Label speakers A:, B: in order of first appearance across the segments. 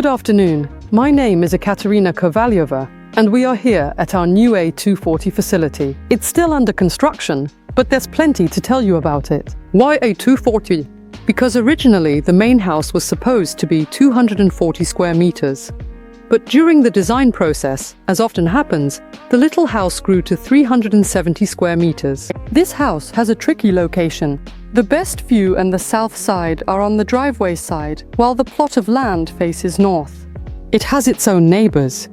A: Good afternoon. My name is Ekaterina Kovalyova, and we are here at our new A240 facility. It's still under construction, but there's plenty to tell you about it. Why A240? Because originally the main house was supposed to be 240 square meters. But during the design process, as often happens, the little house grew to 370 square meters. This house has a tricky location. The best view and the south side are on the driveway side, while the plot of land faces north. It has its own neighbors.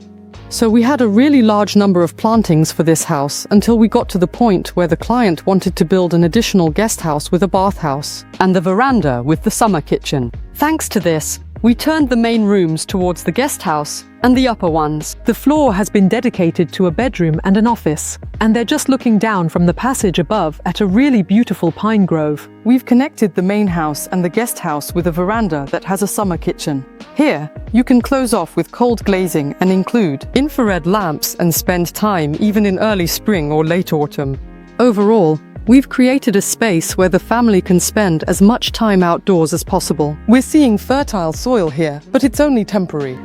A: So we had a really large number of plantings for this house until we got to the point where the client wanted to build an additional guest house with a bathhouse and the veranda with the summer kitchen. Thanks to this, we turned the main rooms towards the guest house and the upper ones. The floor has been dedicated to a bedroom and an office, and they're just looking down from the passage above at a really beautiful pine grove. We've connected the main house and the guest house with a veranda that has a summer kitchen. Here, you can close off with cold glazing and include infrared lamps and spend time even in early spring or late autumn. Overall, we've created a space where the family can spend as much time outdoors as possible. We're seeing fertile soil here, but it's only temporary.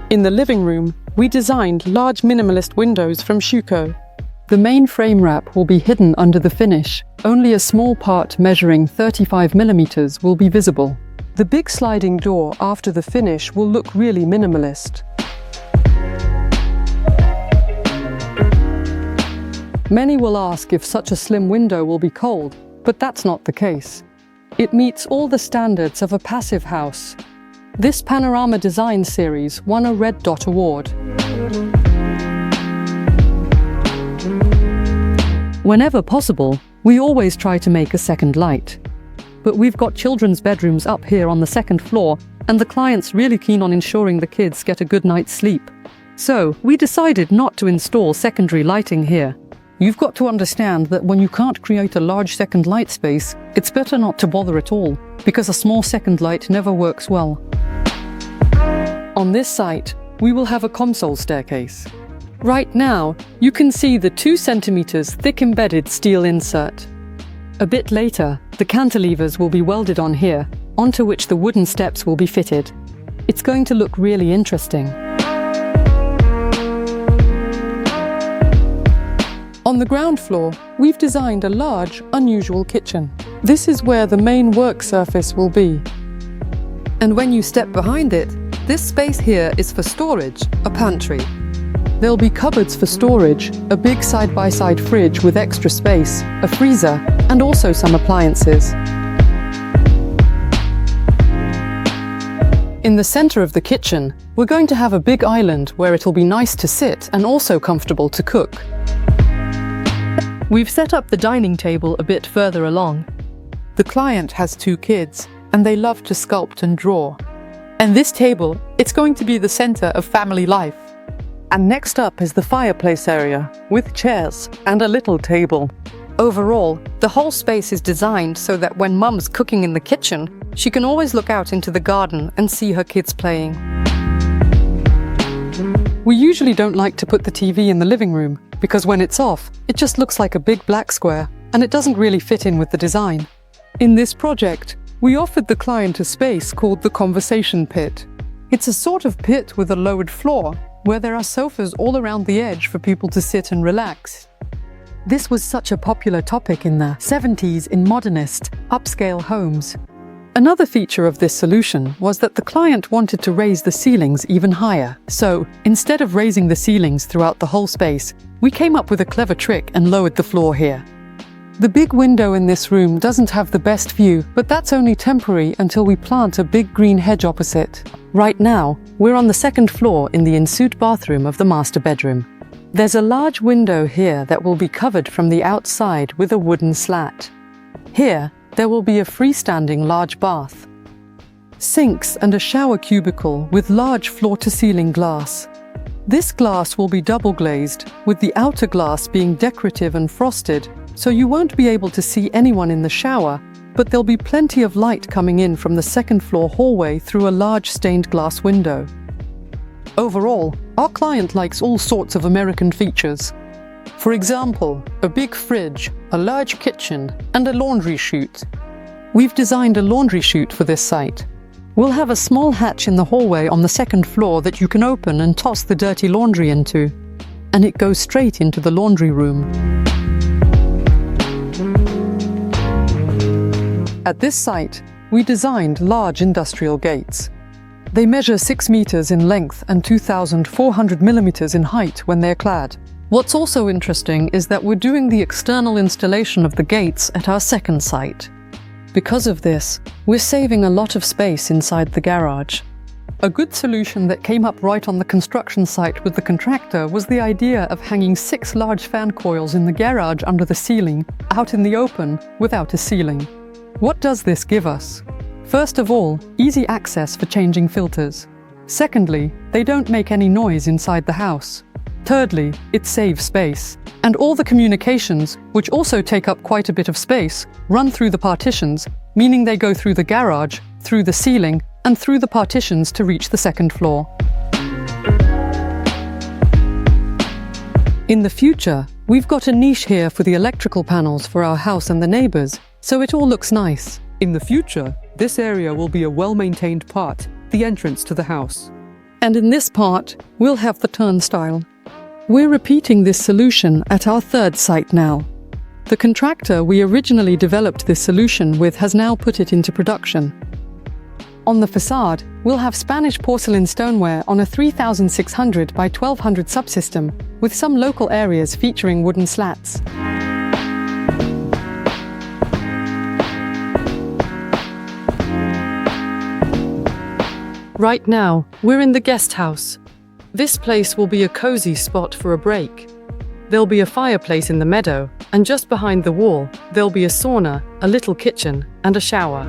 A: In the living room, we designed large minimalist windows from Schuco. The main frame wrap will be hidden under the finish. Only a small part measuring 35 millimeters will be visible. The big sliding door after the finish will look really minimalist. Many will ask if such a slim window will be cold, but that's not the case. It meets all the standards of a passive house. This Panorama Design Series won a Red Dot Award. Whenever possible, we always try to make a second light. But we've got children's bedrooms up here on the second floor, and the client's really keen on ensuring the kids get a good night's sleep. So, we decided not to install secondary lighting here. You've got to understand that when you can't create a large second light space, it's better not to bother at all, because a small second light never works well. On this site, we will have a console staircase. Right now, you can see the 2 centimeters thick embedded steel insert. A bit later, the cantilevers will be welded on here, onto which the wooden steps will be fitted. It's going to look really interesting. On the ground floor, we've designed a large, unusual kitchen. This is where the main work surface will be. And when you step behind it, this space here is for storage, a pantry. There'll be cupboards for storage, a big side-by-side fridge with extra space, a freezer, and also some appliances. In the center of the kitchen, we're going to have a big island where it'll be nice to sit and also comfortable to cook. We've set up the dining table a bit further along. The client has 2 kids, and they love to sculpt and draw. And this table, it's going to be the center of family life. And next up is the fireplace area, with chairs and a little table. Overall, the whole space is designed so that when Mum's cooking in the kitchen, she can always look out into the garden and see her kids playing. We usually don't like to put the TV in the living room, because when it's off, it just looks like a big black square, and it doesn't really fit in with the design. In this project, we offered the client a space called the Conversation Pit. It's a sort of pit with a lowered floor, where there are sofas all around the edge for people to sit and relax. This was such a popular topic in the 70s in modernist, upscale homes. Another feature of this solution was that the client wanted to raise the ceilings even higher. So, instead of raising the ceilings throughout the whole space, we came up with a clever trick and lowered the floor here. The big window in this room doesn't have the best view, but that's only temporary until we plant a big green hedge opposite. Right now, we're on the second floor in the ensuite bathroom of the master bedroom. There's a large window here that will be covered from the outside with a wooden slat. Here, there will be a freestanding large bath, sinks and a shower cubicle with large floor-to-ceiling glass. This glass will be double glazed, with the outer glass being decorative and frosted, so you won't be able to see anyone in the shower, but there'll be plenty of light coming in from the second floor hallway through a large stained glass window. Overall, our client likes all sorts of American features. For example, a big fridge, a large kitchen, and a laundry chute. We've designed a laundry chute for this site. We'll have a small hatch in the hallway on the second floor that you can open and toss the dirty laundry into. And it goes straight into the laundry room. At this site, we designed large industrial gates. They measure 6 meters in length and 2,400 millimeters in height when they're clad. What's also interesting is that we're doing the external installation of the gates at our second site. Because of this, we're saving a lot of space inside the garage. A good solution that came up right on the construction site with the contractor was the idea of hanging 6 large fan coils in the garage under the ceiling, out in the open, without a ceiling. What does this give us? First of all, easy access for changing filters. Secondly, they don't make any noise inside the house. Thirdly, it saves space. And all the communications, which also take up quite a bit of space, run through the partitions, meaning they go through the garage, through the ceiling, and through the partitions to reach the second floor. In the future, we've got a niche here for the electrical panels for our house and the neighbors, so it all looks nice.
B: In the future, this area will be a well-maintained part, the entrance to the house.
A: And in this part, we'll have the turnstile. We're repeating this solution at our third site now. The contractor we originally developed this solution with has now put it into production. On the facade, we'll have Spanish porcelain stoneware on a 3600 by 1200 subsystem, with some local areas featuring wooden slats. Right now, we're in the guest house. This place will be a cozy spot for a break. There'll be a fireplace in the meadow, and just behind the wall, there'll be a sauna, a little kitchen, and a shower.